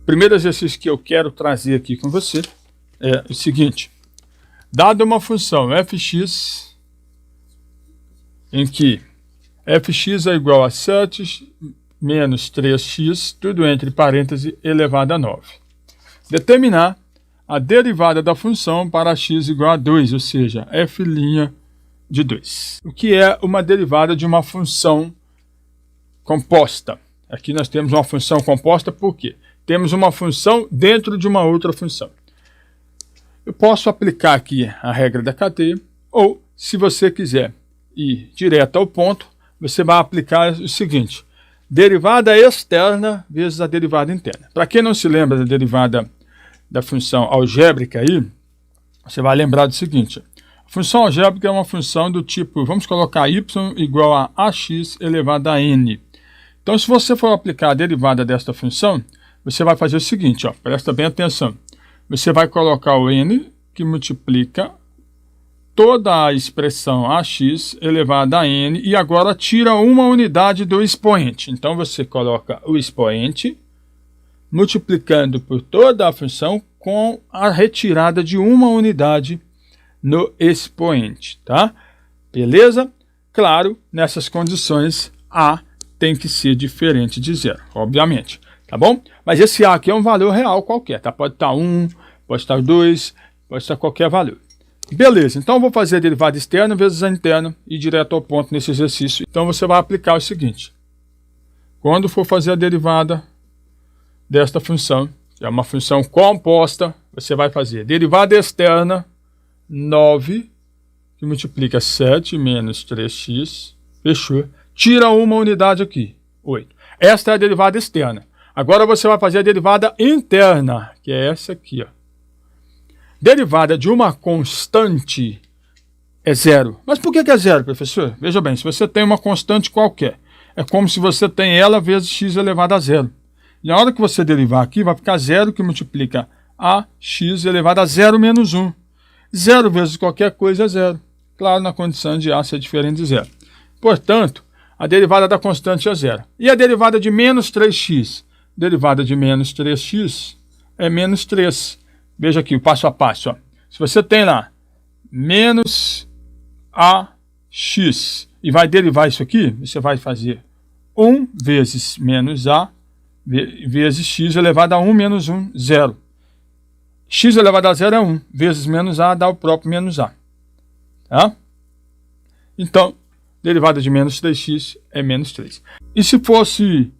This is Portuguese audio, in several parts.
primeiro exercício que eu quero trazer aqui com você é o seguinte. Dada uma função fx, em que fx é igual a 7 menos 3x, tudo entre parênteses, elevado a 9. Determinar a derivada da função para x igual a 2, ou seja, f' de 2. O que é uma derivada de uma função composta? Aqui nós temos uma função composta, por quê? Temos uma função dentro de uma outra função. Eu posso aplicar aqui a regra da cadeia, ou, se você quiser ir direto ao ponto, você vai aplicar o seguinte: derivada externa vezes a derivada interna. Para quem não se lembra da derivada da função algébrica aí, você vai lembrar do seguinte: a função algébrica é uma função do tipo, vamos colocar y igual a ax elevado a n. Então, se você for aplicar a derivada desta função, você vai fazer o seguinte, ó, presta bem atenção. Você vai colocar o n, que multiplica toda a expressão ax elevado a n, e agora tira uma unidade do expoente. Então, você coloca o expoente multiplicando por toda a função com a retirada de uma unidade no expoente, tá? Beleza? Claro, nessas condições, a tem que ser diferente de zero, obviamente, tá bom? Mas esse a aqui é um valor real qualquer, tá? Pode estar 1, pode estar 2, pode estar qualquer valor. Beleza, então eu vou fazer a derivada externa vezes a interna e direto ao ponto nesse exercício. Então você vai aplicar o seguinte: quando for fazer a derivada desta função, que é uma função composta, você vai fazer derivada externa 9, que multiplica 7 menos 3x, fechou, tira uma unidade aqui, 8. Esta é a derivada externa. Agora você vai fazer a derivada interna, que é essa aqui, ó. Derivada de uma constante é zero. Mas por que é zero, professor? Veja bem, se você tem uma constante qualquer, é como se você tem ela vezes x elevado a zero. E na hora que você derivar aqui, vai ficar zero, que multiplica a x elevado a 0 menos 1. 0 vezes qualquer coisa é zero. Claro, na condição de a ser diferente de zero. Portanto, a derivada da constante é zero. E a derivada de menos 3x? Derivada de menos 3x é menos 3. Veja aqui o passo a passo. Ó. Se você tem lá menos ax e vai derivar isso aqui, você vai fazer 1 vezes menos a vezes x elevado a 1 menos 1, 0. X elevado a 0 é 1, vezes menos a dá o próprio menos a. Tá? Então, derivada de menos 3x é menos 3. E se fosse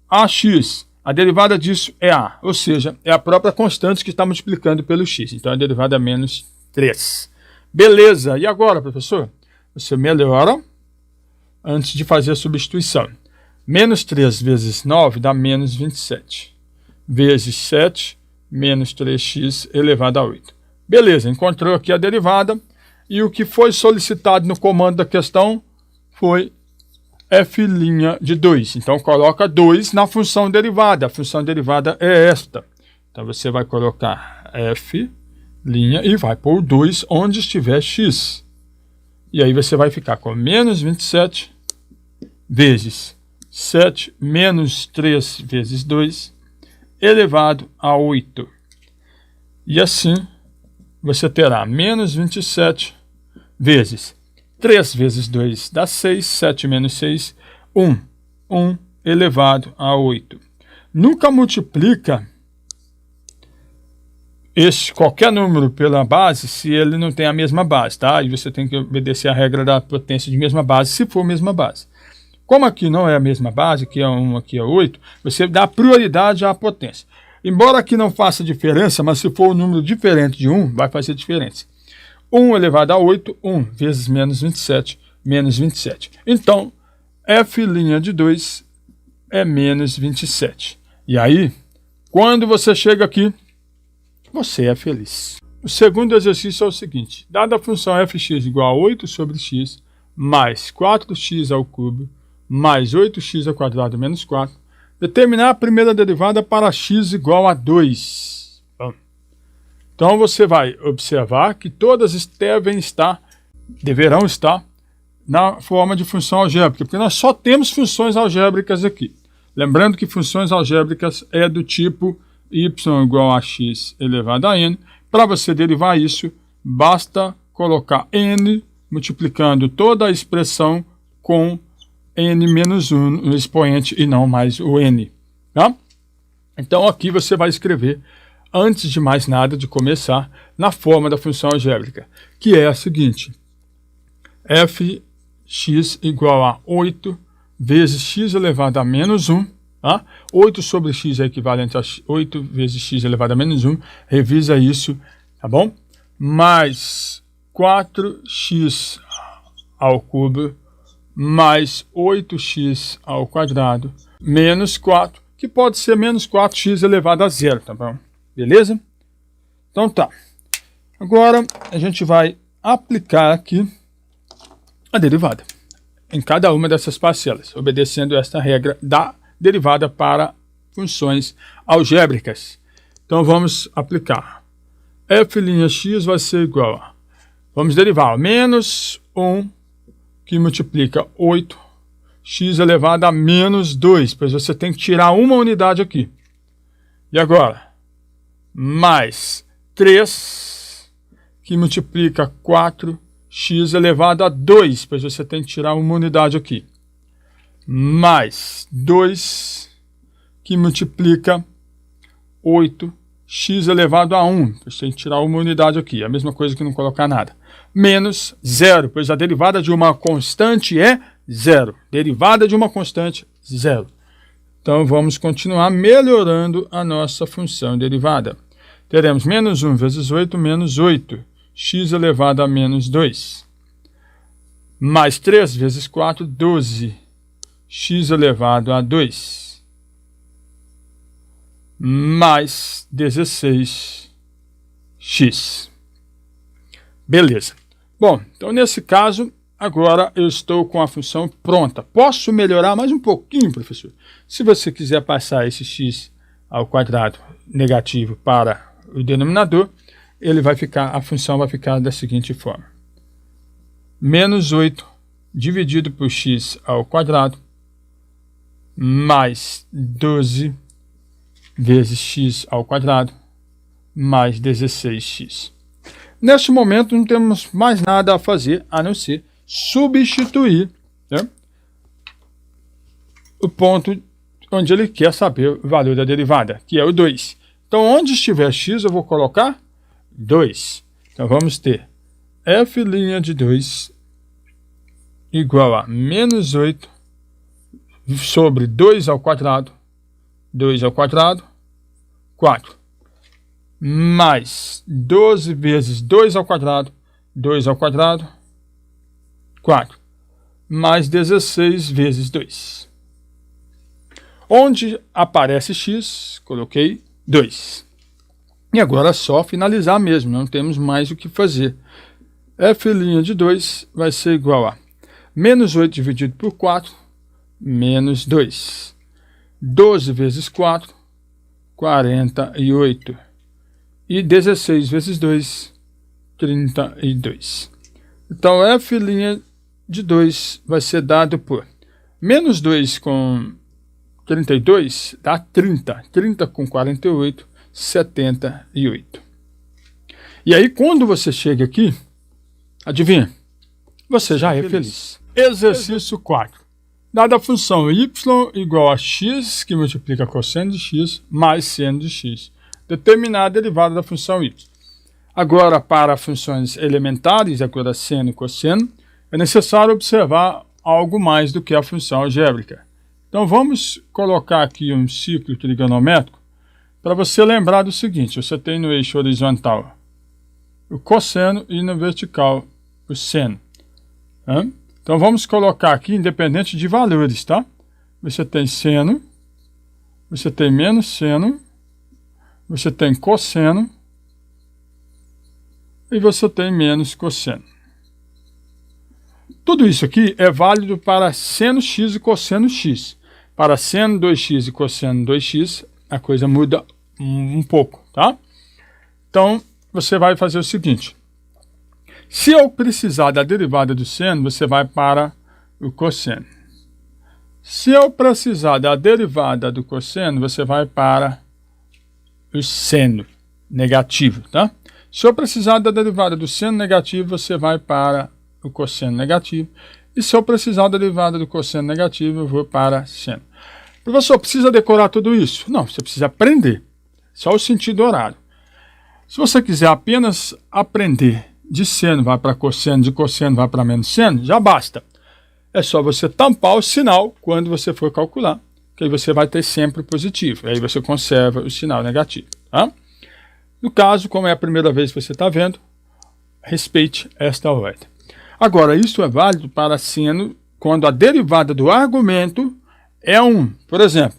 ax, a derivada disso é a, ou seja, é a própria constante que está multiplicando pelo x. Então, a derivada é menos 3. Beleza, e agora, professor? Você melhora antes de fazer a substituição. Menos 3 vezes 9 dá menos 27. Vezes 7, menos 3x elevado a 8. Beleza, encontrou aqui a derivada. E o que foi solicitado no comando da questão foi f' de 2. Então, coloca 2 na função derivada. A função derivada é esta. Então, você vai colocar f' e vai pôr 2 onde estiver x. E aí você vai ficar com menos 27 vezes 7 menos 3 vezes 2 elevado a 8. E assim, você terá menos 27 vezes 3 vezes 2 dá 6, 7 menos 6, 1. 1 elevado a 8. Nunca multiplica qualquer número pela base se ele não tem a mesma base, tá? E você tem que obedecer a regra da potência de mesma base, se for a mesma base. Como aqui não é a mesma base, aqui é 1, aqui é 8, você dá prioridade à potência. Embora aqui não faça diferença, mas se for um número diferente de 1, vai fazer diferença. 1 elevado a 8, 1 vezes menos 27, menos 27. Então, f' de 2 é menos 27. E aí, quando você chega aqui, você é feliz. O segundo exercício é o seguinte. Dada a função fx igual a 8 sobre x, mais 4x ao cubo, mais 8x ao quadrado menos 4, determinar a primeira derivada para x igual a 2. Então, você vai observar que todas deverão estar na forma de função algébrica, porque nós só temos funções algébricas aqui. Lembrando que funções algébricas é do tipo y igual a x elevado a n. Para você derivar isso, basta colocar n multiplicando toda a expressão com n menos 1 no expoente e não mais o n. Tá? Então aqui você vai escrever, antes de mais nada, de começar, na forma da função algébrica, que é a seguinte: fx igual a 8 vezes x elevado a menos 1. Tá? 8 sobre x é equivalente a 8 vezes x elevado a menos 1. Revisa isso, tá bom? Mais 4x ao cubo mais 8x ao quadrado menos 4, que pode ser menos 4x elevado a zero, tá bom? Beleza? Então tá. Agora a gente vai aplicar aqui a derivada em cada uma dessas parcelas, obedecendo esta regra da derivada para funções algébricas. Então vamos aplicar. F'x vai ser igual a, vamos derivar, menos 1 que multiplica 8x elevado a menos 2, pois você tem que tirar uma unidade aqui. E agora, mais 3 que multiplica 4x elevado a 2, pois você tem que tirar uma unidade aqui. Mais 2 que multiplica 8x elevado a 1, pois tem que tirar uma unidade aqui, a mesma coisa que não colocar nada. Menos 0, pois a derivada de uma constante é 0. Derivada de uma constante, 0. Então vamos continuar melhorando a nossa função derivada. Teremos menos 1 vezes 8, menos 8, x elevado a menos 2. Mais 3 vezes 4, 12, x elevado a 2. Mais 16x. Beleza. Bom, então nesse caso, agora eu estou com a função pronta. Posso melhorar mais um pouquinho, professor? Se você quiser passar esse x ao quadrado negativo para o denominador, a função vai ficar da seguinte forma. Menos 8 dividido por x ao quadrado mais 12 vezes x ao quadrado mais 16x. Neste momento não temos mais nada a fazer a não ser substituir, né, o ponto onde ele quer saber o valor da derivada, que é o 2. Então, onde estiver x, eu vou colocar 2. Então, vamos ter f' de 2 igual a menos 8 sobre 2 ao quadrado, 4, mais 12 vezes 2 ao quadrado, 4, mais 16 vezes 2. Onde aparece x, coloquei 2. E agora é só finalizar mesmo, não temos mais o que fazer. F' de 2 vai ser igual a menos 8 dividido por 4, menos 2. 12 vezes 4, 48. E 16 vezes 2, 32. Então, f' de 2 vai ser dado por menos 2 com 32 dá 30. 30 com 48, 78. E aí, quando você chega aqui, adivinha? Você já é feliz. Exercício 4. Dada a função y igual a x, que multiplica cosseno de x, mais seno de x. Determinar a derivada da função y. Agora, para funções elementares, agora seno e cosseno, é necessário observar algo mais do que a função algébrica. Então, vamos colocar aqui um ciclo trigonométrico para você lembrar do seguinte: você tem no eixo horizontal o cosseno e no vertical o seno. Então, vamos colocar aqui independente de valores, tá? Você tem seno, você tem menos seno, você tem cosseno e você tem menos cosseno. Tudo isso aqui é válido para seno x e cosseno x. Para seno 2x e cosseno 2x, a coisa muda um pouco, tá? Então, você vai fazer o seguinte. Se eu precisar da derivada do seno, você vai para o cosseno. Se eu precisar da derivada do cosseno, você vai para o seno negativo, tá? Se eu precisar da derivada do seno negativo, você vai para o cosseno negativo. E se eu precisar da derivada do cosseno negativo, eu vou para seno. Professor, precisa decorar tudo isso? Não, você precisa aprender. Só o sentido horário. Se você quiser apenas aprender de seno vai para cosseno, de cosseno vai para menos seno, já basta. É só você tampar o sinal quando você for calcular, que aí você vai ter sempre positivo. Aí você conserva o sinal negativo. Tá? No caso, como é a primeira vez que você está vendo, respeite esta ordem. Agora, isso é válido para seno quando a derivada do argumento é 1. Por exemplo,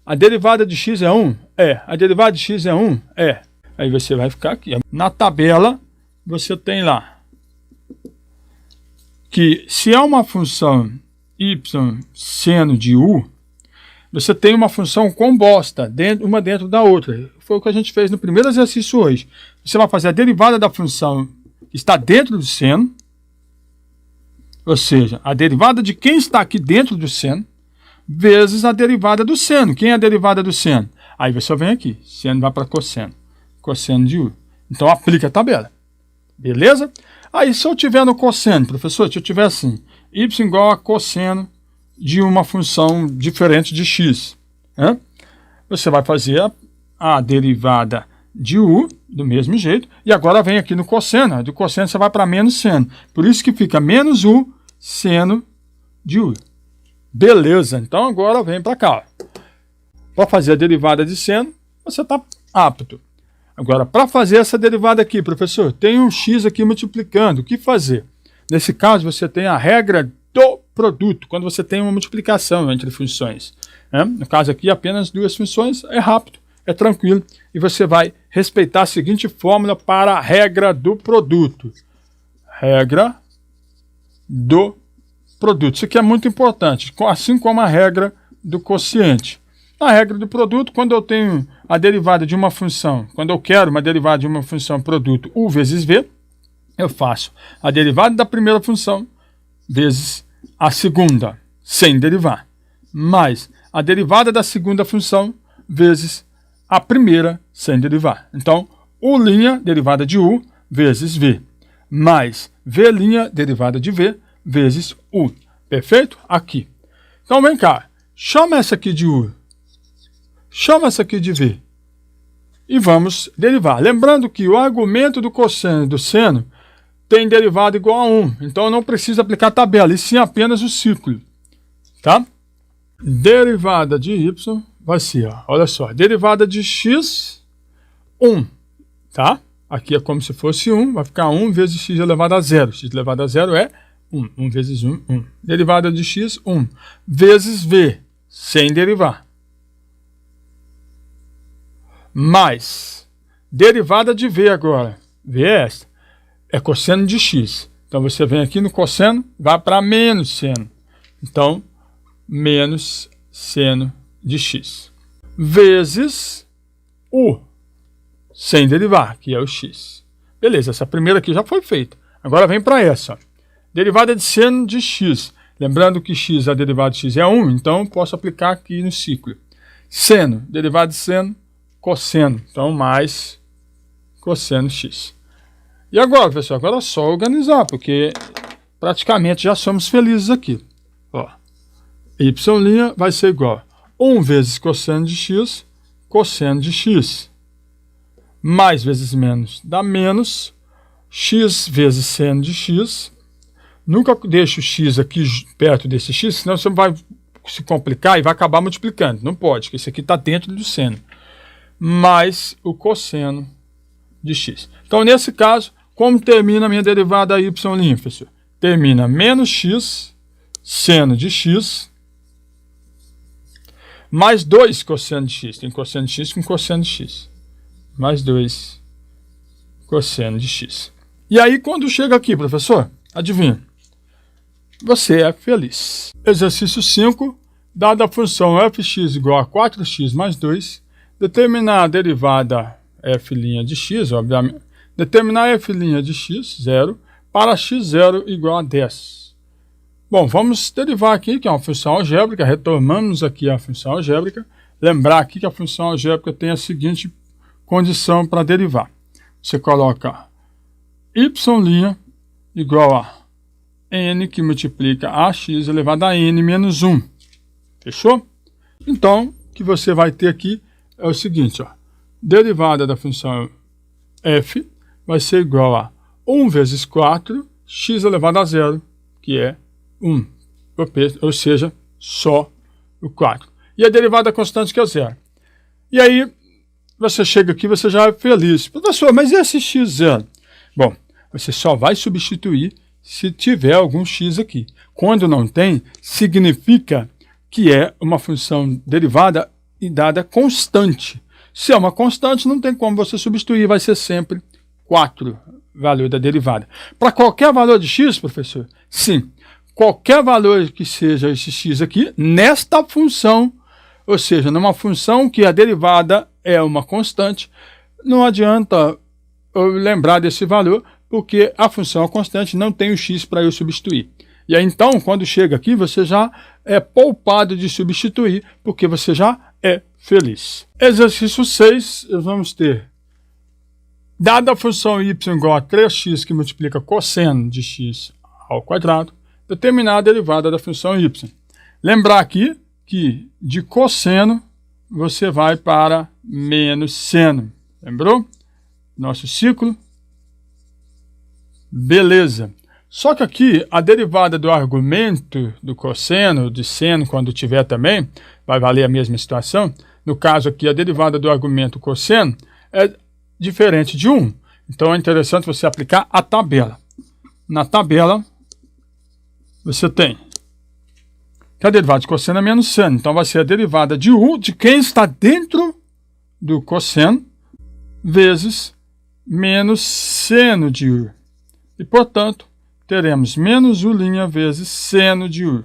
a derivada de x é 1? É. A derivada de x é 1? É. Aí você vai ficar aqui. Na tabela, você tem lá que se é uma função y seno de u, você tem uma função composta, uma dentro da outra. Foi o que a gente fez no primeiro exercício hoje. Você vai fazer a derivada da função que está dentro do seno, ou seja, a derivada de quem está aqui dentro do seno, vezes a derivada do seno. Quem é a derivada do seno? Aí você vem aqui, seno vai para cosseno, cosseno de u. Então aplica a tabela. Beleza? Aí se eu tiver no cosseno, professor, se eu tiver assim, y igual a cosseno de uma função diferente de x, né? Você vai fazer a derivada de u do mesmo jeito, e agora vem aqui no cosseno, do cosseno você vai para menos seno. Por isso que fica menos u seno de u. Beleza, então agora vem para cá. Para fazer a derivada de seno, você está apto. Agora, para fazer essa derivada aqui, professor, tem um x aqui multiplicando. O que fazer? Nesse caso, você tem a regra do produto, quando você tem uma multiplicação entre funções. Né? No caso aqui, apenas duas funções, é rápido, é tranquilo. E você vai respeitar a seguinte fórmula para a regra do produto. Regra do produto. Isso aqui é muito importante, assim como a regra do quociente. Na regra do produto, quando eu tenho a derivada de uma função, quando eu quero uma derivada de uma função produto u vezes v, eu faço a derivada da primeira função vezes a segunda, sem derivar, mais a derivada da segunda função vezes a primeira, sem derivar. Então, u', derivada de u, vezes v, mais v', derivada de v, vezes u. Perfeito? Aqui. Então, vem cá. Chama essa aqui de u. Chama essa aqui de v. E vamos derivar. Lembrando que o argumento do cosseno e do seno tem derivada igual a 1. Então, eu não preciso aplicar a tabela, e sim apenas o ciclo. Tá? Derivada de y vai ser, ó, olha só, derivada de x, 1. Tá? Aqui é como se fosse 1, vai ficar 1 vezes x elevado a 0. X elevado a 0 é 1. 1 vezes 1, 1. Derivada de x, 1. Vezes v, sem derivar. Mais derivada de v agora. V é esta. É cosseno de x. Então, você vem aqui no cosseno, vai para menos seno. Então, menos seno de x. Vezes u, sem derivar, que é o x. Beleza, essa primeira aqui já foi feita. Agora vem para essa. Ó. Derivada de seno de x. Lembrando que x, a derivada de x é 1, então posso aplicar aqui no ciclo. Seno, derivada de seno, cosseno. Então, mais cosseno x. E agora, pessoal, agora é só organizar, porque praticamente já somos felizes aqui. Ó, y' vai ser igual a 1 vezes cosseno de x, mais vezes menos dá menos, x vezes seno de x. Nunca deixe o x aqui perto desse x, senão você vai se complicar e vai acabar multiplicando. Não pode, porque isso aqui está dentro do seno. Mais o cosseno de x. Então, nesse caso, como termina a minha derivada y', professor? Termina menos x, seno de x, mais 2 cosseno de x. Tem cosseno de x com cosseno de x. Mais 2 cosseno de x. E aí, quando chega aqui, professor, adivinha? Você é feliz. Exercício 5. Dada a função fx igual a 4x mais 2, determinar a derivada f' de x, obviamente. Determinar f' de x, 0, para x0 igual a 10. Bom, vamos derivar aqui, que é uma função algébrica. Retomamos aqui a função algébrica. Lembrar aqui que a função algébrica tem a seguinte condição para derivar. Você coloca y' igual a n que multiplica ax elevado a n menos 1. Fechou? Então, o que você vai ter aqui é o seguinte, ó. Derivada da função f vai ser igual a 1 vezes 4, x elevado a 0, que é 1. Ou seja, só o 4. E a derivada constante que é 0. E aí, você chega aqui, você já é feliz. Professor, mas e esse x0? Bom, você só vai substituir se tiver algum x aqui. Quando não tem, significa que é uma função derivada e dada constante. Se é uma constante, não tem como você substituir, vai ser sempre 4, valor da derivada. Para qualquer valor de x, professor? Sim. Qualquer valor que seja esse x aqui, nesta função, ou seja, numa função que a derivada é uma constante, não adianta eu lembrar desse valor, porque a função é constante, não tem o x para eu substituir. E aí, então, quando chega aqui, você já é poupado de substituir, porque você já é feliz. Exercício 6, vamos ter, dada a função y igual a 3x que multiplica cosseno de x ao quadrado, determinar a derivada da função y. Lembrar aqui que de cosseno você vai para menos seno. Lembrou? Nosso ciclo. Beleza. Só que aqui a derivada do argumento do cosseno, de seno, quando tiver também, vai valer a mesma situação. No caso aqui, a derivada do argumento cosseno é diferente de 1. Então é interessante você aplicar a tabela. Na tabela, você tem que a derivada de cosseno é menos seno. Então vai ser a derivada de u, de quem está dentro do cosseno, vezes menos seno de u. E, portanto, teremos menos u' vezes seno de u.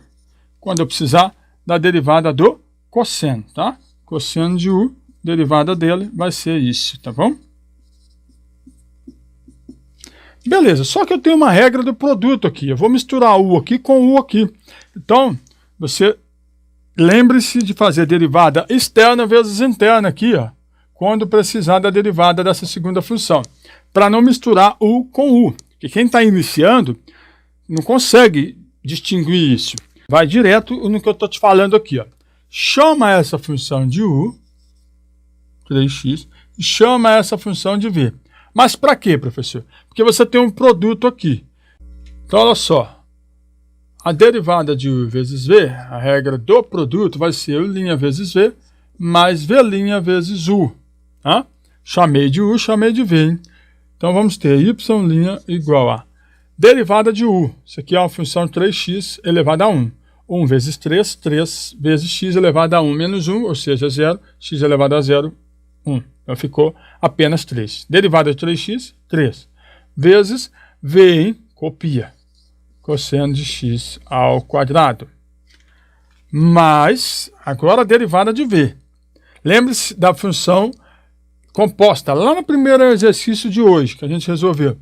Quando eu precisar da derivada do cosseno, tá? Cosseno de u, derivada dele vai ser isso, tá bom? Beleza, só que eu tenho uma regra do produto aqui. Eu vou misturar u aqui com u aqui. Então, você lembre-se de fazer derivada externa vezes interna aqui, ó, quando precisar da derivada dessa segunda função, para não misturar u com u. Porque quem está iniciando não consegue distinguir isso. Vai direto no que eu estou te falando aqui, ó. Chama essa função de u, 3x, e chama essa função de v. Mas para quê, professor? Porque você tem um produto aqui. Então, olha só. A derivada de u vezes v, a regra do produto vai ser u' vezes v, mais v' vezes u. Tá? Chamei de u, chamei de v. Hein? Então, vamos ter y' igual a derivada de u. Isso aqui é uma função 3x elevado a 1. 1 vezes 3, 3 vezes x elevado a 1 menos 1, ou seja, 0, x elevado a 0, 1. Então ficou apenas 3. Derivada de 3x, 3. Vezes v, hein? Copia. Cosseno de x ao quadrado. Mais, agora a derivada de v. Lembre-se da função composta lá no primeiro exercício de hoje, que a gente resolveu.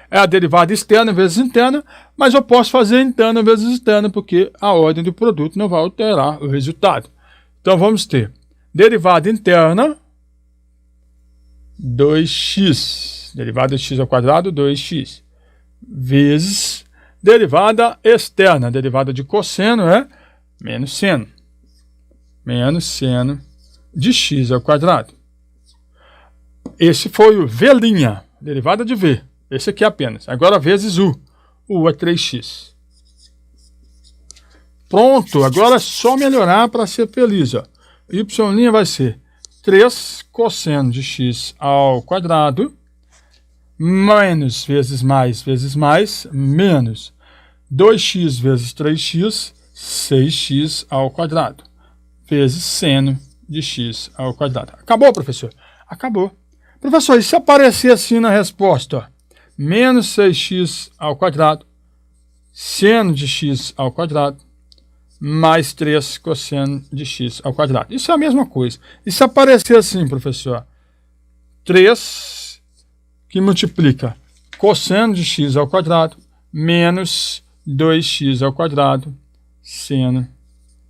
É a derivada externa vezes interna, mas eu posso fazer interna vezes externa, porque a ordem do produto não vai alterar o resultado. Então vamos ter derivada interna, 2x, derivada de x ao quadrado, 2x, vezes derivada externa, derivada de cosseno é menos seno de x ao quadrado. Esse foi o v', derivada de v. Esse aqui apenas. Agora vezes u. U é 3x. Pronto, agora é só melhorar para ser feliz. Ó. Y' vai ser 3 cosseno de x ao quadrado, menos vezes mais, menos 2x vezes 3x, 6x ao quadrado, vezes seno de x ao quadrado. Acabou, professor? Acabou. Professor, e se aparecer assim na resposta, ó, menos 6x ao quadrado, seno de x ao quadrado, mais 3 cosseno de x ao quadrado. Isso é a mesma coisa. E se aparecer assim, professor, 3 que multiplica cosseno de x ao quadrado, menos 2x ao quadrado, seno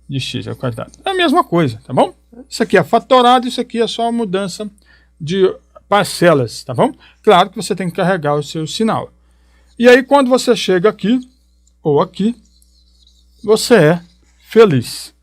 de x ao quadrado. É a mesma coisa, tá bom? Isso aqui é fatorado, isso aqui é só a mudança de parcelas, tá bom? Claro que você tem que carregar o seu sinal. E aí, quando você chega aqui, ou aqui, você é feliz.